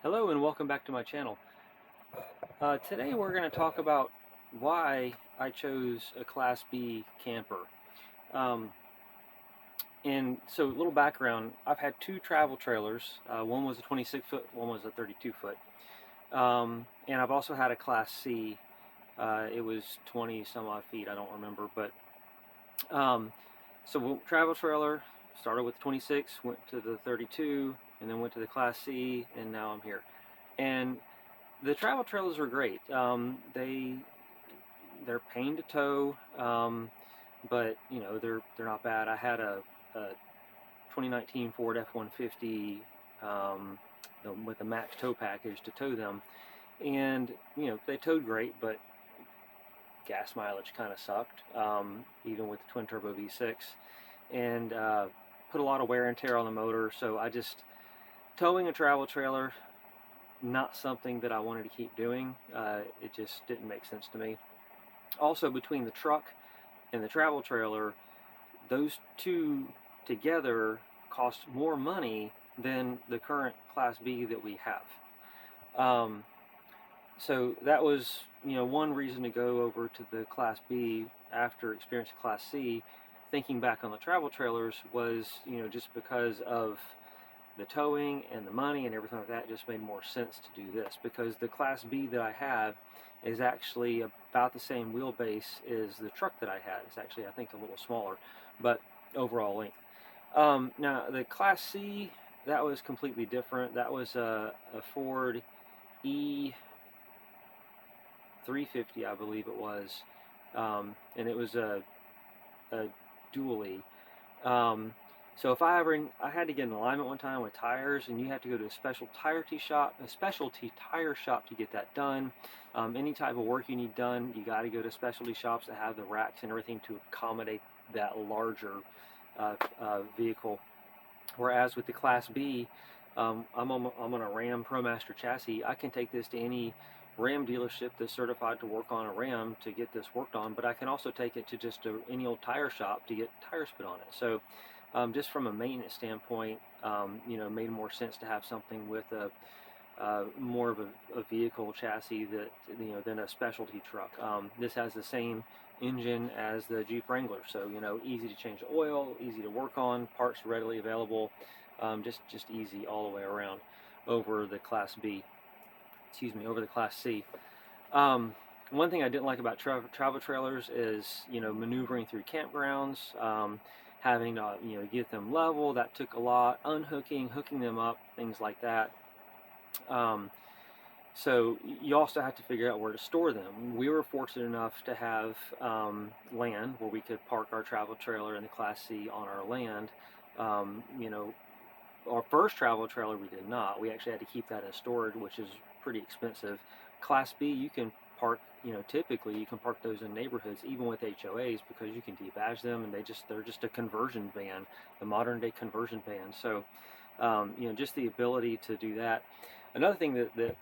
Hello and welcome back to my channel. Today we're going to talk about why I chose a Class B camper. Um, and so a little background, I've had two travel trailers. One was a 26 foot, one was a 32 foot. And I've also had a Class C. It was 20 some odd feet, I don't remember. But so travel trailer, started with 26, went to the 32, and then went to the Class C, and now I'm here. And the travel trailers are great. They're pain to tow, but you know they're not bad. I had a 2019 Ford F-150 with a max tow package to tow them, and you know they towed great, but gas mileage kind of sucked, even with the twin turbo V6, and put a lot of wear and tear on the motor. So towing a travel trailer, not something that I wanted to keep doing. It just didn't make sense to me. Also, between the truck and the travel trailer, those two together cost more money than the current Class B that we have. So that was, one reason to go over to the Class B after experiencing Class C. Thinking back on the travel trailers was, just because of the towing and the money and everything like that, just made more sense to do this, because the Class B that I have is actually about the same wheelbase as the truck that I had. It's actually, I think, a little smaller, but overall length. Now the Class C, that was completely different. That was a Ford E350, I believe it was, and it was a dually. So if I had to get an alignment one time with tires, and you have to go to a specialty tire shop to get that done. Any type of work you need done, you got to go to specialty shops that have the racks and everything to accommodate that larger vehicle. Whereas with the Class B, I'm on a Ram ProMaster chassis. I can take this to any Ram dealership that's certified to work on a Ram to get this worked on, but I can also take it to just any old tire shop to get tires put on it. So just from a maintenance standpoint, made more sense to have something with more of a vehicle chassis than a specialty truck. This has the same engine as the Jeep Wrangler, so easy to change the oil, easy to work on, parts readily available, just easy all the way around over the Class B. Over the Class C. One thing I didn't like about travel trailers is maneuvering through campgrounds. Having to get them level, that took a lot. Unhooking, hooking them up, things like that. So you also have to figure out where to store them. We were fortunate enough to have land where we could park our travel trailer in the Class C on our land. Our first travel trailer we did not. We actually had to keep that in storage, which is pretty expensive. Class B, you can park, typically you can park those in neighborhoods, even with HOAs, because you can debadge them, and they're just a conversion van, the modern day conversion van. So, just the ability to do that. Another thing that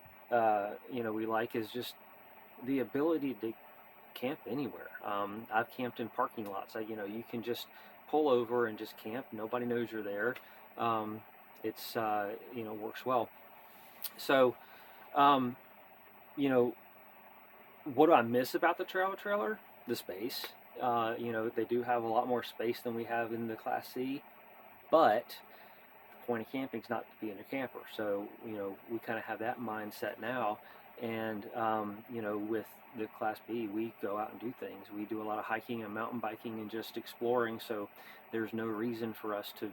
we like is just the ability to camp anywhere. I've camped in parking lots. You can just pull over and just camp. Nobody knows you're there. It's works well. So, what do I miss about the travel trailer? The space. They do have a lot more space than we have in the Class C, but the point of camping is not to be in a camper. So, we kind of have that mindset now. And, with the Class B, we go out and do things. We do a lot of hiking and mountain biking and just exploring. So there's no reason for us to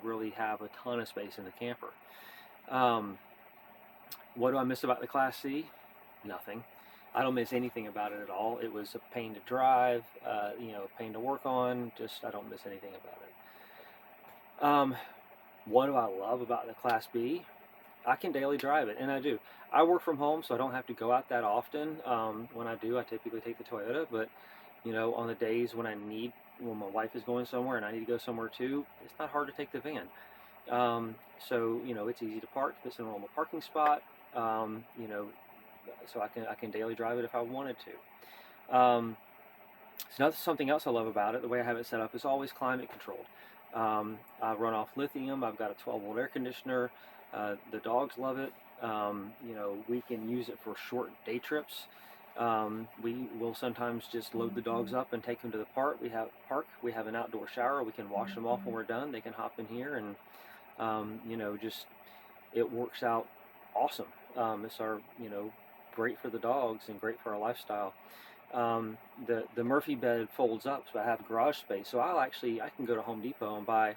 really have a ton of space in the camper. What do I miss about the Class C? Nothing. I don't miss anything about it at all. It was a pain to drive, pain to work on. I don't miss anything about it. What do I love about the Class B? I can daily drive it, and I do. I work from home, so I don't have to go out that often. When I do, I typically take the Toyota, but on the days when when my wife is going somewhere and I need to go somewhere too, it's not hard to take the van. So it's easy to park. It's a normal parking spot. So I can daily drive it if I wanted to. So something else I love about it, the way I have it set up, is always climate controlled. I run off lithium. I've got a 12-volt air conditioner. The dogs love it. You know, we can use it for short day trips. We will sometimes just load the dogs up and take them to the park. We have an outdoor shower. We can wash them off when we're done. They can hop in here, and you know, just it works out awesome. It's our, you know, great for the dogs and great for our lifestyle. The Murphy bed folds up, so I have garage space. So I can go to Home Depot and buy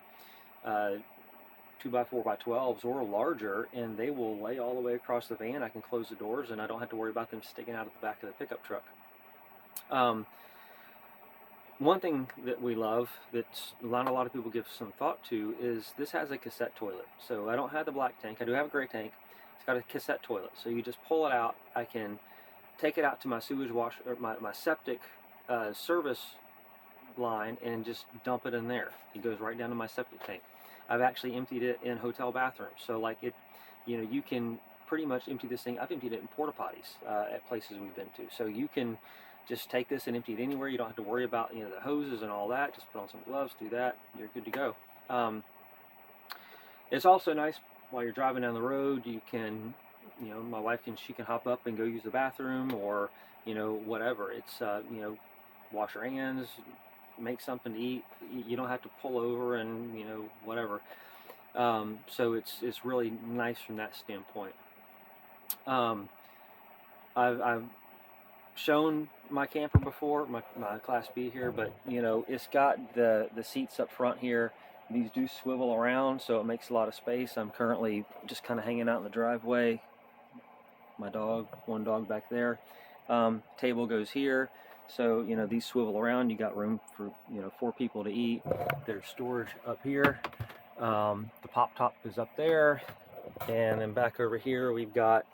2x4x12s or larger, and they will lay all the way across the van. I can close the doors, and I don't have to worry about them sticking out of the back of the pickup truck. One thing that we love that not a lot of people give some thought to is this has a cassette toilet. So I don't have the black tank. I do have a gray tank. It's got a cassette toilet. So you just pull it out. I can take it out to my sewage wash, or my septic service line, and just dump it in there. It goes right down to my septic tank. I've actually emptied it in hotel bathrooms. So like it, you know, you can pretty much empty this thing. I've emptied it in porta potties at places we've been to. So you can just take this and empty it anywhere. You don't have to worry about, you know, the hoses and all that. Just put on some gloves, do that, you're good to go. It's also nice while you're driving down the road. You can, you know, my wife she can hop up and go use the bathroom, or, you know, whatever. It's you know, wash her hands, make something to eat. You don't have to pull over and, you know, whatever. So it's really nice from that standpoint. I've shown my camper before, my Class B here, but you know, it's got the seats up front here. These do swivel around, so it makes a lot of space. I'm currently just kind of hanging out in the driveway. My dog, one dog back there. Table goes here, so you know, these swivel around. You got room for, you know, 4 people to eat. There's storage up here. The pop top is up there, and then back over here we've got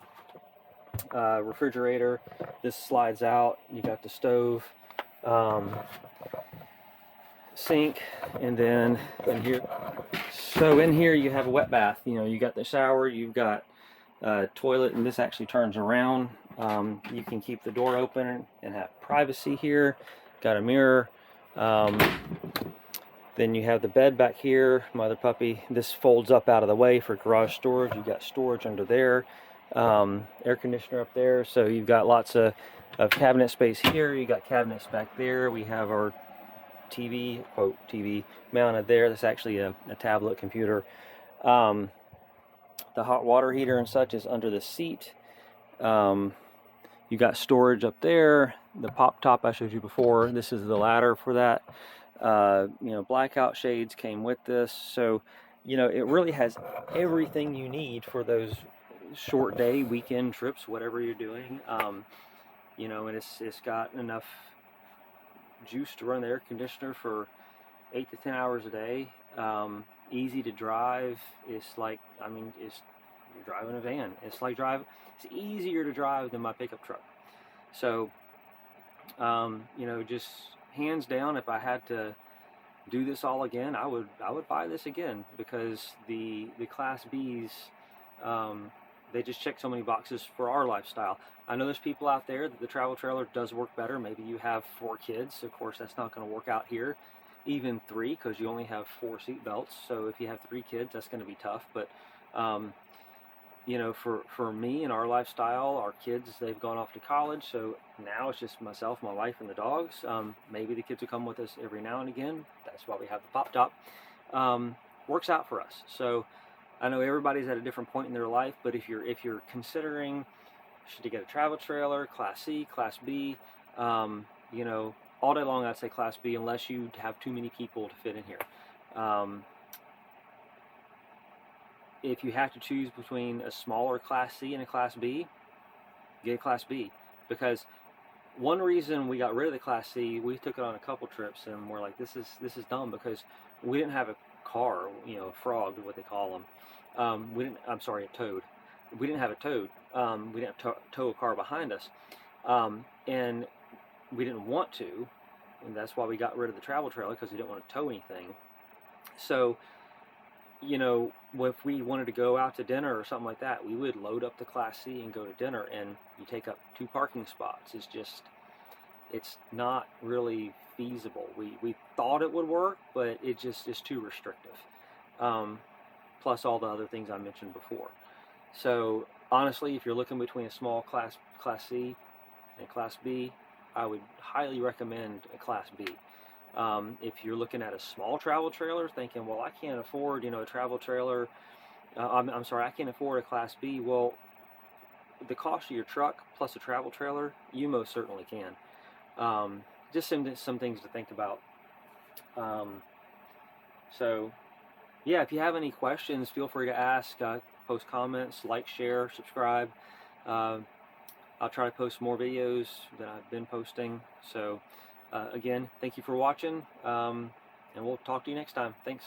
refrigerator. This slides out. You got the stove, sink, and then in here. So in here you have a wet bath. You know, you got the shower. You've got toilet, and this actually turns around. You can keep the door open and have privacy here. Got a mirror. Then you have the bed back here, mother puppy. This folds up out of the way for garage storage. You've got storage under there. Air conditioner up there. So you've got lots of cabinet space here. You got cabinets back there. We have our TV, quote, TV mounted there. That's actually a tablet computer. The hot water heater and such is under the seat. You got storage up there. The pop top I showed you before. This is the ladder for that. You know, blackout shades came with this. So, you know, it really has everything you need for those short day, weekend trips, whatever you're doing. You know, and it's got enough juice to run the air conditioner for 8 to 10 hours a day. Easy to drive. It's like, I mean, you're driving a van. It's easier to drive than my pickup truck. So, you know, just hands down, if I had to do this all again, I would buy this again, because the Class Bs, they just check so many boxes for our lifestyle. I know there's people out there that the travel trailer does work better. Maybe you have 4 kids. Of course, that's not going to work out here. Even 3, because you only have 4 seat belts. So if you have 3 kids, that's going to be tough. But you know, for me and our lifestyle, our kids, they've gone off to college, so now it's just myself, my wife, and the dogs. Maybe the kids will come with us every now and again. That's why we have the pop top. Works out for us. So I know everybody's at a different point in their life, but if you're considering, should you get a travel trailer, Class C, Class B, you know, all day long I'd say Class B, unless you have too many people to fit in here. If you have to choose between a smaller Class C and a Class B, get a Class B. Because one reason we got rid of the Class C, we took it on a couple trips, and we're like, this is dumb, because we didn't have a car, you know, a frog, what they call them. I'm sorry, a toad. We didn't have a toad. We didn't tow a car behind us, and we didn't want to, and that's why we got rid of the travel trailer, because we didn't want to tow anything. So, you know, if we wanted to go out to dinner or something like that, we would load up the Class C and go to dinner, and you take up 2 parking spots. It's not really feasible. We thought it would work, but it just is too restrictive. Plus all the other things I mentioned before. So Honestly, if you're looking between a small Class C and Class B, I would highly recommend a Class B. If you're looking at a small travel trailer, thinking, well, I can't afford, a travel trailer. I'm sorry, I can't afford a Class B. Well, the cost of your truck plus a travel trailer, you most certainly can. Just some things to think about. So, yeah, if you have any questions, feel free to ask. Post comments, like, share, subscribe. Uh, I'll try to post more videos that I've been posting. So, again, thank you for watching, and we'll talk to you next time. Thanks.